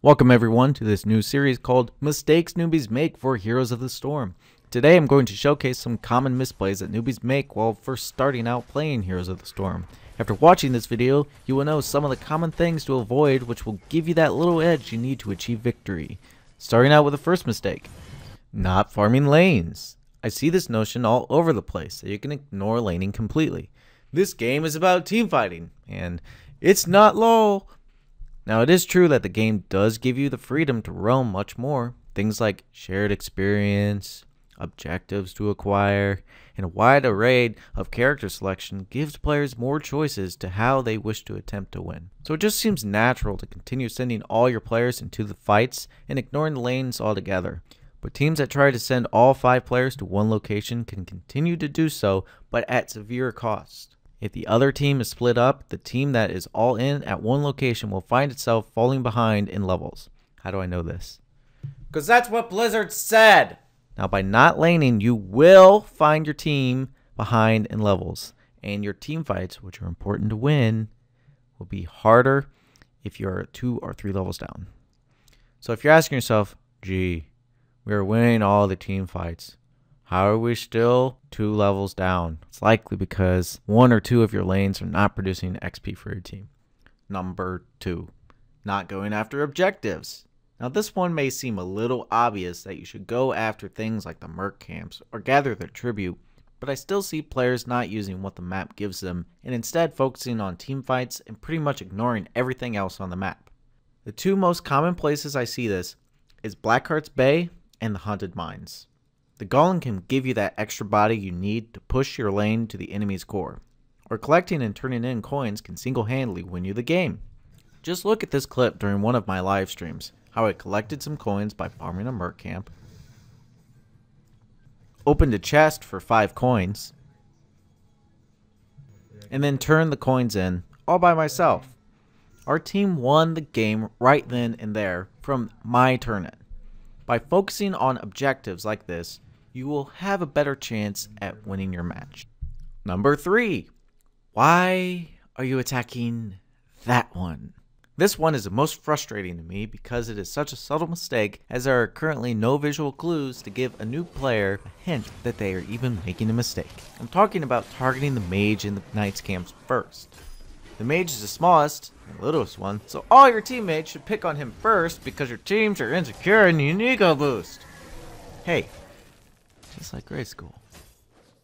Welcome everyone to this new series called Mistakes Newbies Make for Heroes of the Storm. Today I'm going to showcase some common misplays that newbies make while first starting out playing Heroes of the Storm. After watching this video, you will know some of the common things to avoid which will give you that little edge you need to achieve victory. Starting out with the first mistake, not farming lanes. I see this notion all over the place that you can ignore laning completely. This game is about team fighting, and it's not LOL. Now, it is true that the game does give you the freedom to roam much more. Things like shared experience, objectives to acquire, and a wide array of character selection gives players more choices to how they wish to attempt to win. So it just seems natural to continue sending all your players into the fights and ignoring the lanes altogether. But teams that try to send all 5 players to one location can continue to do so, but at severe cost. If the other team is split up, the team that is all in at one location will find itself falling behind in levels. How do I know this? Because that's what Blizzard said! Now, by not laning, you will find your team behind in levels. And your team fights, which are important to win, will be harder if you're 2 or 3 levels down. So if you're asking yourself, gee, we are winning all the team fights, how are we still 2 levels down? It's likely because 1 or 2 of your lanes are not producing XP for your team. Number 2, not going after objectives. Now this one may seem a little obvious that you should go after things like the merc camps or gather their tribute, but I still see players not using what the map gives them and instead focusing on team fights and pretty much ignoring everything else on the map. The 2 most common places I see this is Blackheart's Bay and the Haunted Mines. The Golem can give you that extra body you need to push your lane to the enemy's core, or collecting and turning in coins can single-handedly win you the game. Just look at this clip during one of my live streams, how I collected some coins by farming a merc camp, opened a chest for 5 coins, and then turned the coins in all by myself. Our team won the game right then and there from my turn in. By focusing on objectives like this, you will have a better chance at winning your match. Number 3, why are you attacking that one? This one is the most frustrating to me because it is such a subtle mistake, as there are currently no visual clues to give a new player a hint that they are even making a mistake. I'm talking about targeting the mage in the knight's camps first. The mage is the smallest and littlest one, so all your teammates should pick on him first because your teams are insecure and you need an ego boost. Hey, just like grade school.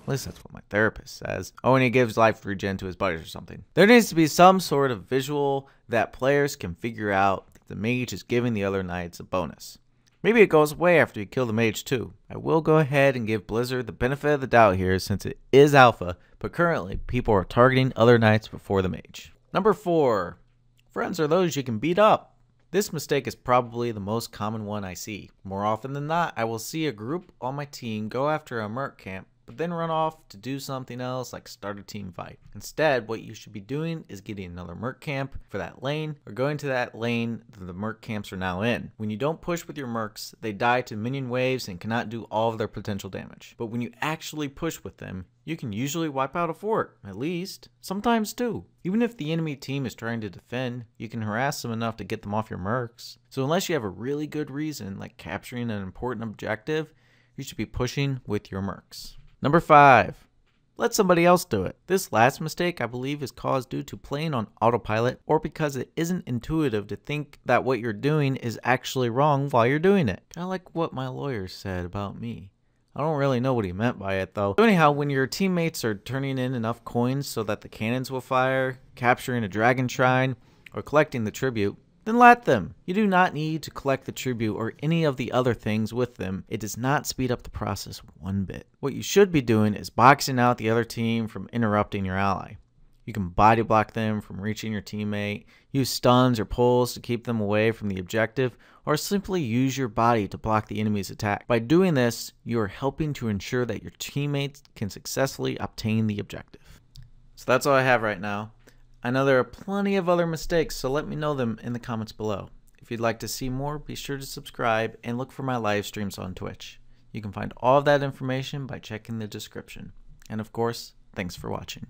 At least that's what my therapist says. Oh, and he gives life regen to his buddies or something. There needs to be some sort of visual that players can figure out that the mage is giving the other knights a bonus. Maybe it goes away after you kill the mage too. I will go ahead and give Blizzard the benefit of the doubt here since it is alpha, but currently people are targeting other knights before the mage. Number 4, friends are those you can beat up. This mistake is probably the most common one I see. More often than not, I will see a group on my team go after a merc camp, but then run off to do something else like start a team fight. Instead, what you should be doing is getting another merc camp for that lane, or going to that lane that the merc camps are now in. When you don't push with your mercs, they die to minion waves and cannot do all of their potential damage. But when you actually push with them, you can usually wipe out a fort, at least. Sometimes 2. Even if the enemy team is trying to defend, you can harass them enough to get them off your mercs. So unless you have a really good reason, like capturing an important objective, you should be pushing with your mercs. Number 5, let somebody else do it. This last mistake I believe is caused due to playing on autopilot or because it isn't intuitive to think that what you're doing is actually wrong while you're doing it. Kind of like what my lawyer said about me. I don't really know what he meant by it though. So anyhow, when your teammates are turning in enough coins so that the cannons will fire, capturing a dragon shrine, or collecting the tribute, then let them. You do not need to collect the tribute or any of the other things with them. It does not speed up the process one bit. What you should be doing is boxing out the other team from interrupting your ally. You can body block them from reaching your teammate, use stuns or pulls to keep them away from the objective, or simply use your body to block the enemy's attack. By doing this, you are helping to ensure that your teammates can successfully obtain the objective. So that's all I have right now. I know there are plenty of other mistakes, so let me know them in the comments below. If you'd like to see more, be sure to subscribe and look for my live streams on Twitch. You can find all of that information by checking the description. And of course, thanks for watching.